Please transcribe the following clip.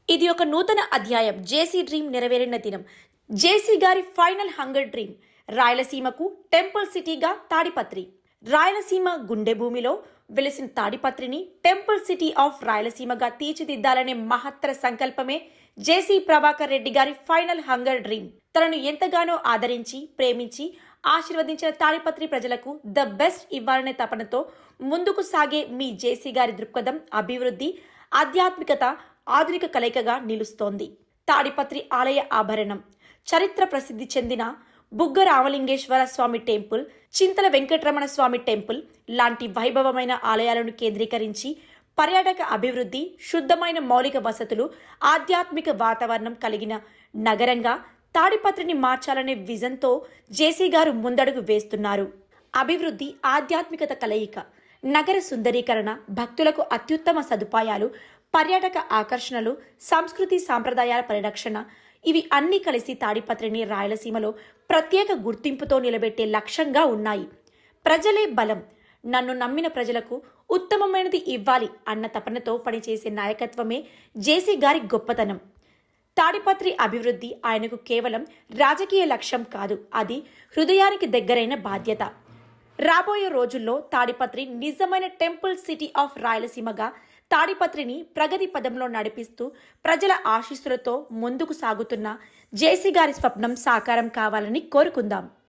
ఇది ఒక నూతన అధ్యాయం. జేసీ డ్రీమ్ నెరవేరిన దినం. జేసీ గారి ఫైనల్ హంగర్ డ్రీమ్. రాయలసీమకు టెంపుల్ సిటీగా తాడిపత్రి. రాయలసీమ గుండె భూమిలో వెలిసిన తాడిపత్రిని టెంపుల్ సిటీ ఆఫ్ రాయలసీమగా తీర్చిదిద్దాలనే మహత్తర సంకల్పమే జేసీ ప్రభాకర్ రెడ్డి గారి ఫైనల్ హంగర్ డ్రీమ్. తనను ఎంతగానో ఆదరించి, ప్రేమించి, ఆశీర్వదించిన తాడిపత్రి ప్రజలకు ద బెస్ట్ ఇవ్వాలనే తపనతో ముందుకు సాగే మీ జేసీ గారి దృక్పథం అభివృద్ధి, ఆధ్యాత్మికత, ఆధునిక కలయికగా నిలుస్తోంది. తాడిపత్రి ఆలయ ఆభరణం. చరిత్ర ప్రసిద్ధి చెందిన బుగ్గ రామలింగేశ్వర స్వామి టెంపుల్, చింతల వెంకటరమణ స్వామి టెంపుల్ లాంటి వైభవమైన ఆలయాలను కేంద్రీకరించి పర్యాటక అభివృద్ధి, శుద్ధమైన మౌలిక వసతులు, ఆధ్యాత్మిక వాతావరణం కలిగిన నగరంగా తాడిపత్రిని మార్చాలనే విజన్తో జేసీ గారు ముందడుగు వేస్తున్నారు. అభివృద్ధి, ఆధ్యాత్మికత కలయిక, నగర సుందరీకరణ, భక్తులకు అత్యుత్తమ సదుపాయాలు, పర్యాటక ఆకర్షణలు, సంస్కృతి సాంప్రదాయాల పరిరక్షణ, ఇవి అన్నీ కలిసి తాడిపత్రిని రాయలసీమలో ప్రత్యేక గుర్తింపుతో నిలబెట్టే లక్ష్యంగా ఉన్నాయి. ప్రజలే బలం, నన్ను నమ్మిన ప్రజలకు ఉత్తమమైనది ఇవ్వాలి అన్న తపనతో పనిచేసే నాయకత్వమే జేసీ గారి గొప్పతనం. తాడిపత్రి అభివృద్ధి ఆయనకు కేవలం రాజకీయ లక్ష్యం కాదు, అది హృదయానికి దగ్గరైన బాధ్యత. రాబోయే రోజుల్లో తాడిపత్రి నిజమైన టెంపుల్ సిటీ ఆఫ్ రాయలసీమగా తాడిపత్రిని ప్రగతి పదంలో నడిపిస్తూ ప్రజల ఆశీస్సులతో ముందుకు సాగుతున్న జేసీ గారి స్వప్నం సాకారం కావాలని కోరుకుందాం.